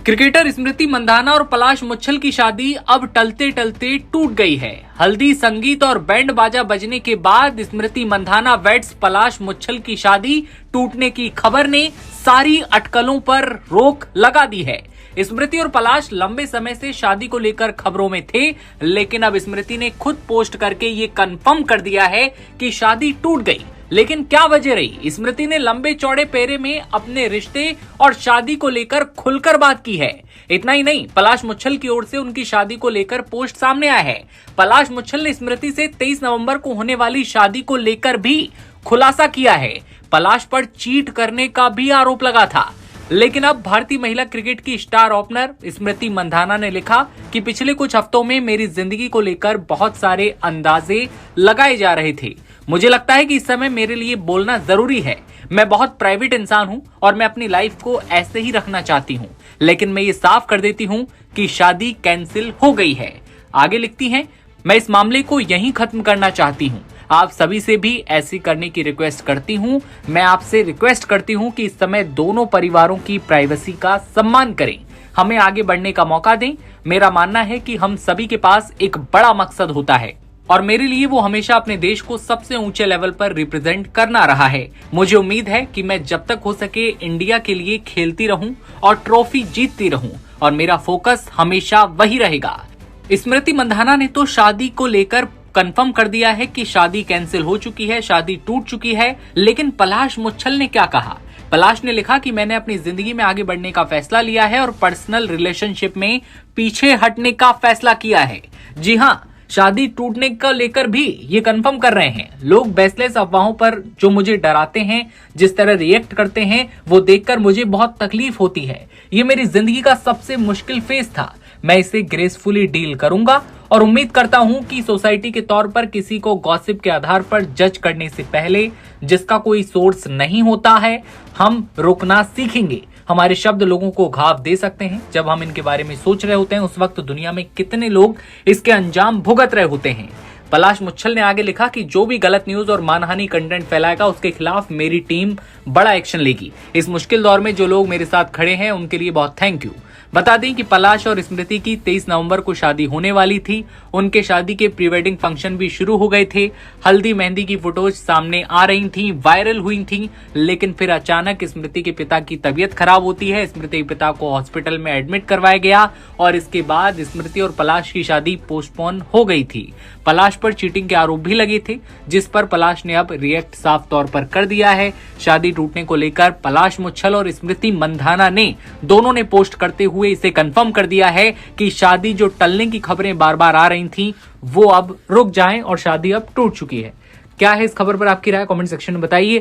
Cricketer Smriti Mandhana और पलाश मुच्छल की शादी अब टलते टलते टूट गई है। हल्दी, संगीत और बैंड बाजा बजने के बाद स्मृति मंधाना वेड्स पलाश मुच्छल की शादी टूटने की खबर ने सारी अटकलों पर रोक लगा दी है। स्मृति और पलाश लंबे समय से शादी को लेकर खबरों में थे, लेकिन अब स्मृति ने खुद पोस्ट करके ये कंफर्म कर दिया है कि शादी टूट गई। लेकिन क्या वजह रही? स्मृति ने लंबे चौड़े पेरे में अपने रिश्ते और शादी को लेकर खुलकर बात की है। इतना ही नहीं, पलाश मुच्छल की ओर से उनकी शादी को लेकर पोस्ट सामने आया है। पलाश मुच्छल ने स्मृति से 23 नवंबर को होने वाली शादी को लेकर भी खुलासा किया है। पलाश पर चीट करने का भी आरोप लगा था। लेकिन अब भारतीय महिला क्रिकेट की स्टार ओपनर स्मृति मंधाना ने लिखा कि पिछले कुछ हफ्तों में मेरी जिंदगी को लेकर बहुत सारे अंदाजे लगाए जा रहे थे। मुझे लगता है कि इस समय मेरे लिए बोलना जरूरी है। मैं बहुत प्राइवेट इंसान हूं और मैं अपनी लाइफ को ऐसे ही रखना चाहती हूं, लेकिन मैं ये साफ कर देती हूं कि शादी कैंसिल हो गई है। आगे लिखती हैं, मैं इस मामले को यहीं खत्म करना चाहती हूं। आप सभी से भी ऐसी करने की रिक्वेस्ट करती हूं। मैं आपसे रिक्वेस्ट करती हूं कि इस समय दोनों परिवारों की प्राइवेसी का सम्मान करें, हमें आगे बढ़ने का मौका दें। मेरा मानना है कि हम सभी के पास एक बड़ा मकसद होता है और मेरे लिए वो हमेशा अपने देश को सबसे ऊंचे लेवल पर रिप्रेजेंट करना रहा है। मुझे उम्मीद है कि मैं जब तक हो सके इंडिया के लिए खेलती रहूं और ट्रॉफी जीतती रहूं और मेरा फोकस हमेशा वही रहेगा। स्मृति मंधाना ने तो शादी को लेकर कंफर्म कर दिया है कि शादी कैंसिल हो चुकी है, शादी टूट चुकी है। लेकिन पलाश मुच्छल ने क्या कहा? पलाश ने लिखा कि मैंने अपनी जिंदगी में आगे बढ़ने का फैसला लिया है और पर्सनल रिलेशनशिप में पीछे हटने का फैसला किया है। जी हाँ, शादी टूटने को लेकर भी ये कंफर्म कर रहे हैं। लोग बेसलेस अफवाहों पर जो मुझे डराते हैं, जिस तरह रिएक्ट करते हैं, वो देखकर मुझे बहुत तकलीफ होती है। ये मेरी जिंदगी का सबसे मुश्किल फेज था। मैं इसे ग्रेसफुली डील करूंगा और उम्मीद करता हूं कि सोसाइटी के तौर पर किसी को गॉसिप के आधार पर जज करने से पहले, जिसका कोई सोर्स नहीं होता है, हम रुकना सीखेंगे। हमारे शब्द लोगों को घाव दे सकते हैं। जब हम इनके बारे में सोच रहे होते हैं, उस वक्त दुनिया में कितने लोग इसके अंजाम भुगत रहे होते हैं। पलाश मुच्छल ने आगे लिखा कि जो भी गलत न्यूज और मानहानि कंटेंट फैलाएगा, उसके खिलाफ मेरी टीम बड़ा एक्शन लेगी। इस मुश्किल दौर में जो लोग मेरे साथ खड़े हैं, उनके लिए बहुत थैंक यू। बता दें कि पलाश और स्मृति की 23 नवंबर को शादी होने वाली थी। उनके शादी के प्री वेडिंग फंक्शन भी शुरू हो गए थे। हल्दी मेहंदी की फोटोज सामने आ रही थी, वायरल हुई थी। लेकिन फिर अचानक स्मृति के पिता की तबीयत खराब होती है। स्मृति के पिता को हॉस्पिटल में एडमिट करवाया गया और इसके बाद स्मृति और पलाश की शादी पोस्टपोन हो गई थी। पलाश पर चीटिंग के आरोप भी लगे थे, जिस पर पलाश ने अब रिएक्ट साफ तौर पर कर दिया है। शादी टूटने को लेकर पलाश मुच्छल और स्मृति मंधाना ने दोनों ने पोस्ट करते हुए इसे कंफर्म कर दिया है कि शादी जो टलने की खबरें बार बार आ रही थी, वो अब रुक जाएं और शादी अब टूट चुकी है। क्या है इस खबर पर आपकी राय? कमेंट सेक्शन में बताइए।